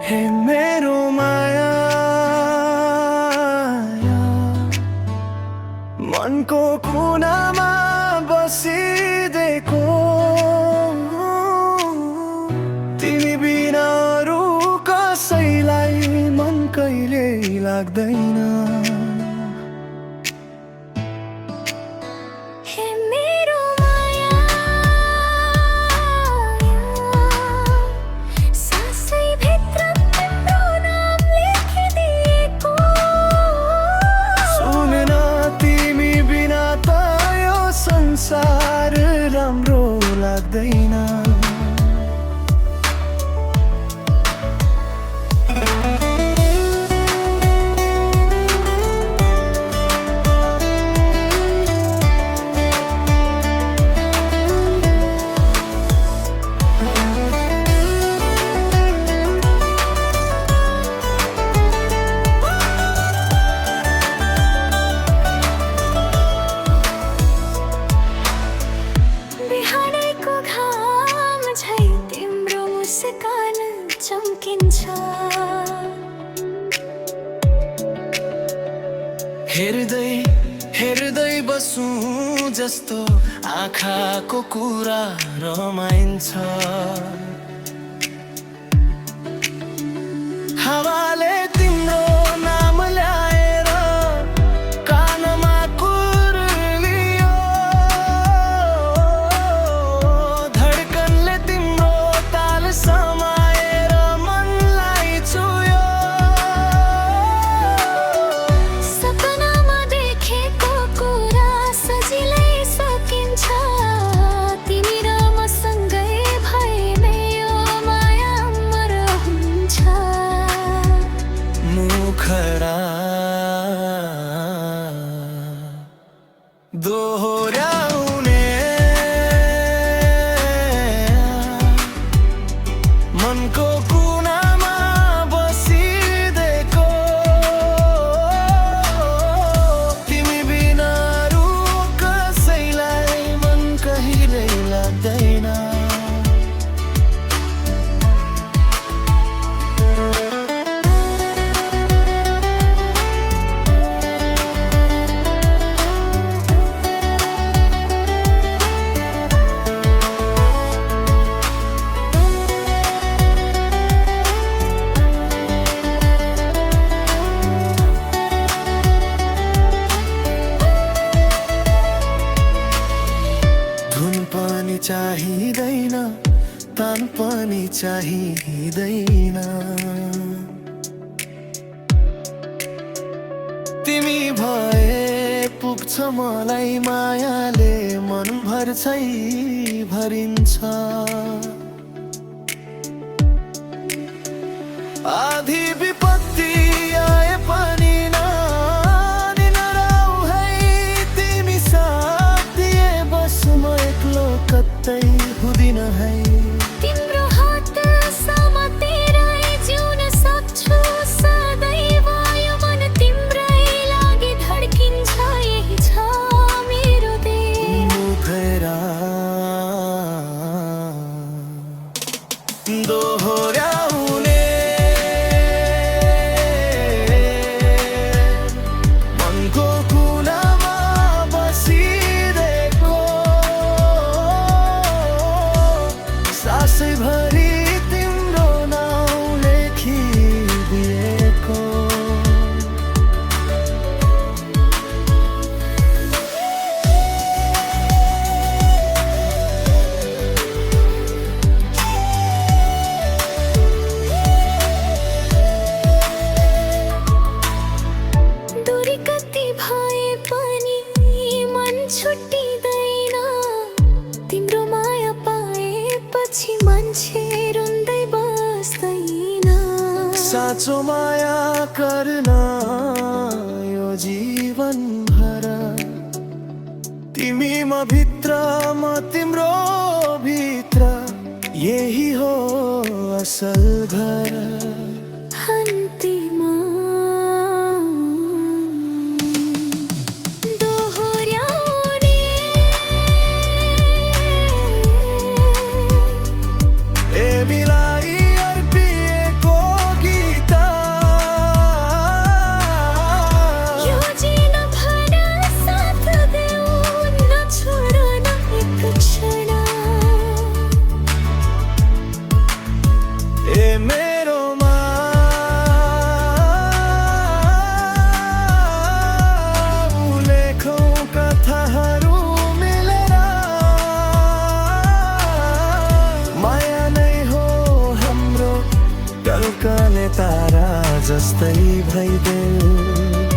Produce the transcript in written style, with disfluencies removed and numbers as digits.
हे मेरो माया मनको कुनामा बसिदिएको तिमी बिना अरू कसैलाई मन कहिले लाग्दैन। हे मेरो माया सासै भित्र तिम्रो नाम लेखिदिएको सुन न तिमी बिना त यो संसार राम्रो लाग्दैन। बिहानैको घाम झै तिम्रो मुस्कान चम्किन्छ। हेर्दै हेर्दै बसौँ जस्तो आँखाको कुरा रमाइन्छ। हावाले तिम्रो नाम ल्याएर कानमा कुर्लियो धड्कनले तिम्रो ताल समाएर मनलाई छुयो। सपनामा देखेको कुरा सजिलै सकिन्छ। तिमी र मसँगै भएमै यो माया अमर हुन्छ। मुखडा दोहोऱ्याउने मनको कुनामा बसिदिएको तिमी बिना अरू कसैलाई मन कहिल्यै लाग्दैन। धुन पनि चाहिँदैन तान पनि चाहिँदैन। तिमी भए पुग्छ मलाई मायाले मनभर चाहिँ भरिन्छ। आधी विपत्ति आए पनि नानी नराउ है तिमी साथ दिए बस म एक्लो कतै हुँदिन है। तिम्रो हात समातेरै जिउन सक्छु सदैव यो मन तिम्रै लागि धड्किन्छ। यही छ मेरो देश। मुखडा दोहोऱ्याउने मनको कुनामा बसिदिएको सासैभरि तिम्रो नाउँ लेखिदिएको। दूरी कति भए पनि मन छुट्टिँदैन। तिम्रो माया पाएपछि मान्छे रुँदै बस्दैन। साँचो माया गर्न यो जीवन भर तिमी म भित्र म तिम्रो भित्र यही हो असल घर। अन्तिम दोहोऱ्याउने तिमीलाई अर्पिएको धड्कने तारा जस्तै भइदेऊ